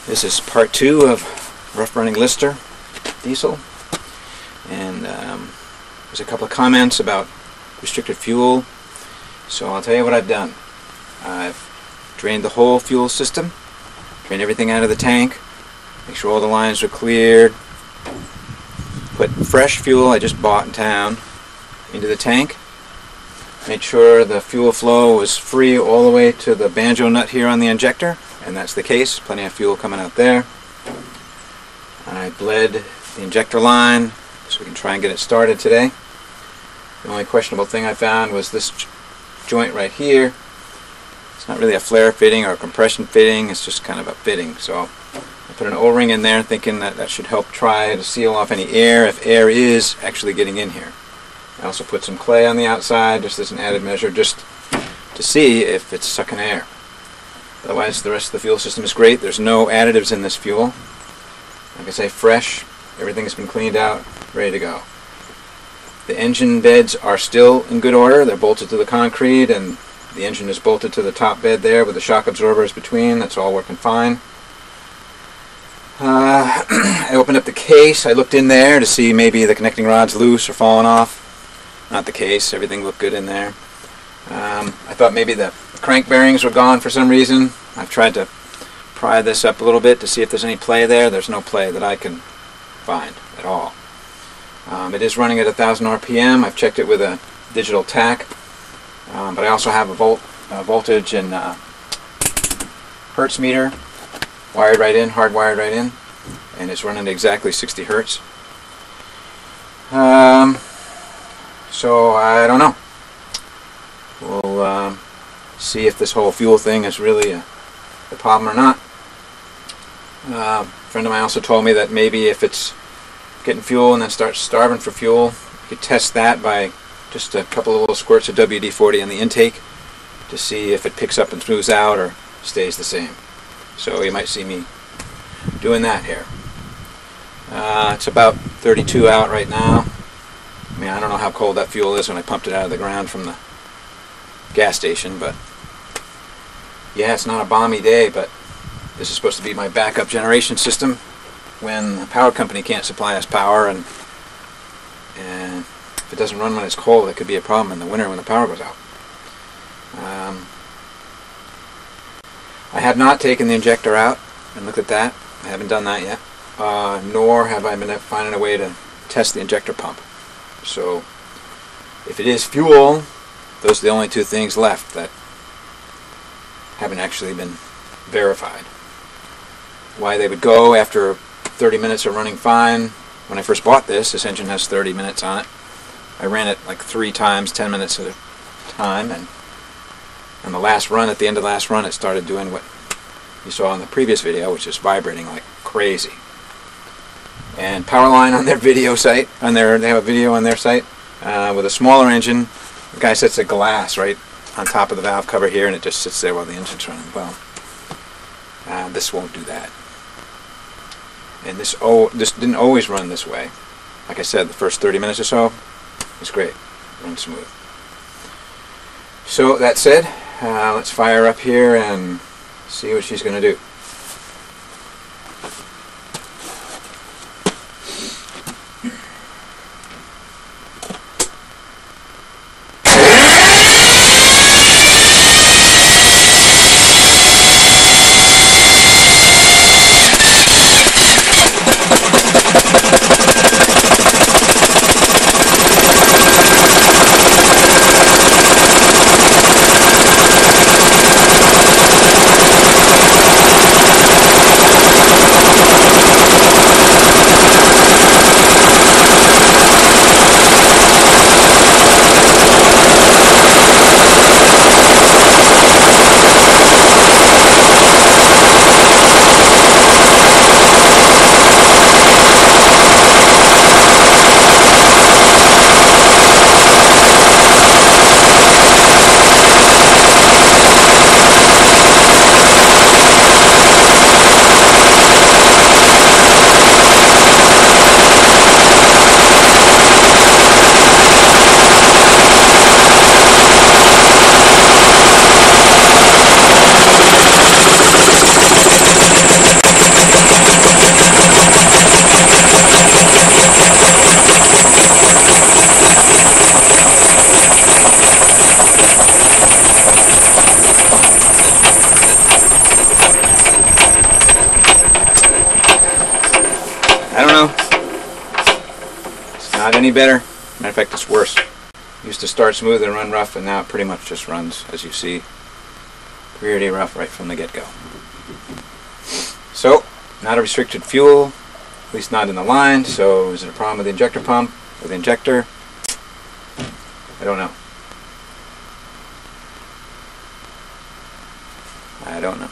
This is part 2 of rough running Lister diesel, and there's a couple of comments about restricted fuel, so I'll tell you what I've done. I've drained the whole fuel system, drained everything out of the tank, make sure all the lines are cleared, put fresh fuel I just bought in town into the tank, made sure the fuel flow was free all the way to the banjo nut here on the injector, and that's the case. Plenty of fuel coming out there. I bled the injector line so we can try and get it started today. The only questionable thing I found was this joint right here. It's not really a flare fitting or a compression fitting, it's just kind of a fitting. So I put an O-ring in there thinking that that should help try to seal off any air if air is actually getting in here. I also put some clay on the outside just as an added measure, just to see if it's sucking air. Otherwise, the rest of the fuel system is great. There's no additives in this fuel. Like I say, fresh. Everything has been cleaned out, ready to go. The engine beds are still in good order. They're bolted to the concrete, and the engine is bolted to the top bed there with the shock absorbers between. That's all working fine. I opened up the case. I looked in there to see maybe the connecting rod's loose or falling off. Not the case. Everything looked good in there. I thought maybe the crank bearings were gone for some reason. I've tried to pry this up a little bit to see if there's any play there. There's no play that I can find at all. It is running at 1000 RPM. I've checked it with a digital tach, but I also have a voltage and hertz meter wired right in, hardwired right in, and it's running at exactly 60 hertz. So I don't know. We'll see if this whole fuel thing is really a problem or not. A friend of mine also told me that maybe if it's getting fuel and then starts starving for fuel, you could test that by just a couple of little squirts of WD-40 on the intake to see if it picks up and smooths out or stays the same. So you might see me doing that here. It's about 32 out right now. I mean, I don't know how cold that fuel is when I pumped it out of the ground from the gas station, but yeah, it's not a balmy day, but this is supposed to be my backup generation system when the power company can't supply us power, and if it doesn't run when it's cold, it could be a problem in the winter when the power goes out. I have not taken the injector out and looked at that. I haven't done that yet, nor have I been finding a way to test the injector pump. So if it is fuel, those are the only two things left that haven't actually been verified. Why they would go after 30 minutes of running fine. When I first bought this engine has 30 minutes on it. I ran it like 3 times, 10 minutes at a time, and on the last run, at the end of the last run, it started doing what you saw in the previous video, which is vibrating like crazy. And Powerline on their video site, they have a video on their site with a smaller engine. The guy sets a glass right on top of the valve cover here, and it just sits there while the engine's running. Well, this won't do that. And this didn't always run this way. Like I said, the first 30 minutes or so was great, runs smooth. So that said, let's fire up here and see what she's going to do. any better. Matter of fact, it's worse. Used to start smooth and run rough, and now it pretty much just runs, as you see, pretty rough right from the get-go. So, not a restricted fuel, at least not in the line. So is it a problem with the injector pump, with the injector? I don't know. I don't know.